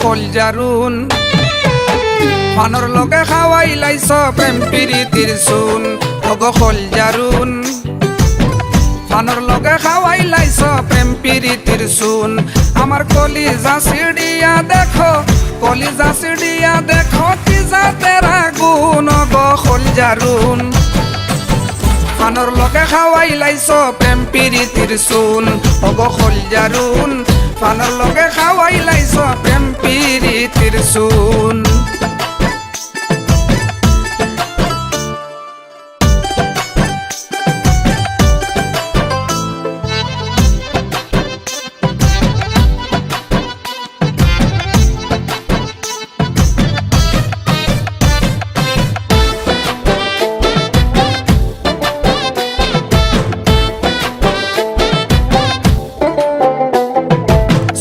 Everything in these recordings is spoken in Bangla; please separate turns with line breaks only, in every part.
কলজারুন ফানর লগে খাওয়াই লাইছ প্রেম প্রীতির চুন ওগো কলজারুন ফানর লগে খাওয়াই লাইছ প্রেম প্রীতির চুন আমার কলিজা সিডিয়া দেখো কলিজা সিডিয়া দেখো কি যা তেরা গুণ ওগো কলজারুন ফানর লগে খাওয়াই লাইছ প্রেম প্রীতির চুন ওগো কলজারুন ফানর লগে খাওয়াই লাইছ প্রেম প্রীতির চুন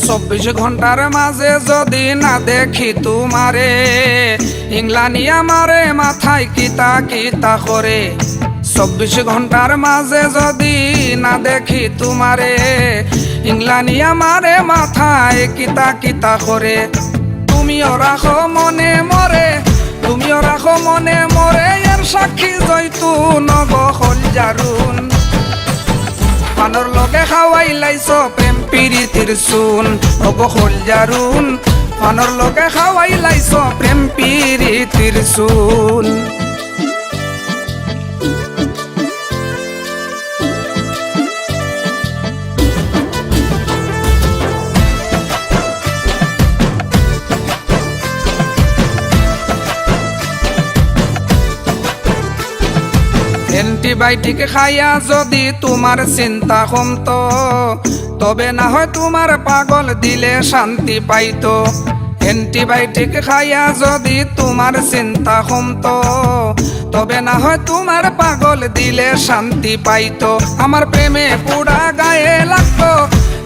চব্বিশ ঘন্টার মাঝে যদি না দেখি তোমারে ইংলানি আমারে মাথায় কিতা কিতা করে 24 ঘন্টার মাঝে যদি না দেখি তোমারে ইংলানি আমারে মাথায় কিতা কিতা করে তুমিও রাখো মনে মরে তুমিও রাখো মনে মরে এর সাক্ষী জৈতুন গো কলজারুন ফানর লগে খাওয়াই লাইছ প্রেম প্রীতির চুন ওগো কলজারুন ফানর লগে খাওয়াই লাইছ প্রেম প্রীতির চুন অ্যান্টিবায়োটিক খাইয়া যদি তোমার চিন্তা কমতো তবে না হয় তোমার পাগল দিলে শান্তি পাইতো অ্যান্টিবায়োটিক খাইয়া যদি তোমার চিন্তা কমতো তবে না হয় তোমার পাগল দিলে শান্তি পাইতো আমার প্রেমে পুরা গায়ে লাগতো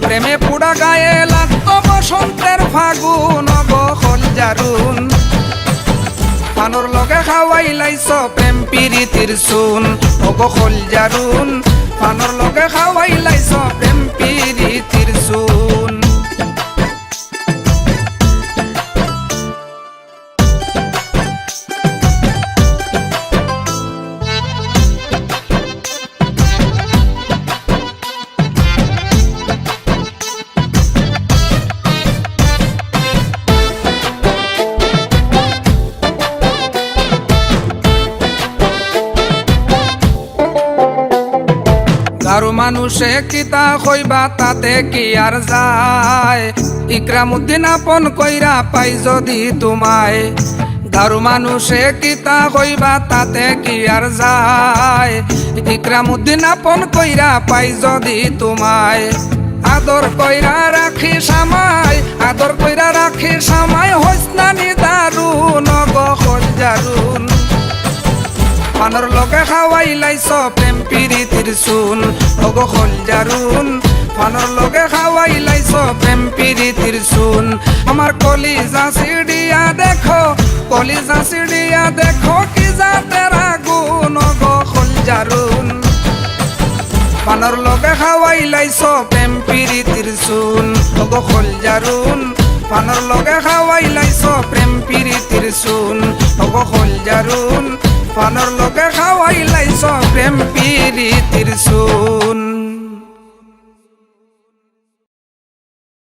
প্রেমে পুরা গায়ে লাগতো বসন্তের ফাগুন গো কলজারুন ফানর লগে খাওয়াই লাইছ প্রেম প্রীতির চুন ওগো কলজারুন ফানর লগে খাওয়াই লাইছ প্রেম প্রীতির চুন গারো মানুষে কিতা কইবা তাতে কি আর যায় ইকরামউদ্দিন আপন কইরা পাই যদি তোমায় গারো মানুষে কিতা কইবা তাতে কি আর যায় ইকরামউদ্দিন আপন কইরা পাই যদি তোমায় আদর কইরা রাখি সামাই আদর কইরা রাখি সামাই হইসনানি দারুন গো কলজারুন ফানর লগে খাওয়াই লাইছ প্রেম প্রীতির চুন ওগো কলজারুন ফানর লগে খাওয়াই লাইছ প্রেম প্রীতির চুন আমার কলিজা সিডিয়া দেখো কলিজা সিডিয়া দেখো কি যা তেরা গুণ গো কলজারুন ফানর লগে খাওয়াই লাইছ প্রেম প্রীতির চুন ওগো কলজারুন ফানর লগে খাওয়াই লাইছ প্রেম প্রীতির চুন ওগো কলজারুন ফানর লগে খাওয়াই লাইছ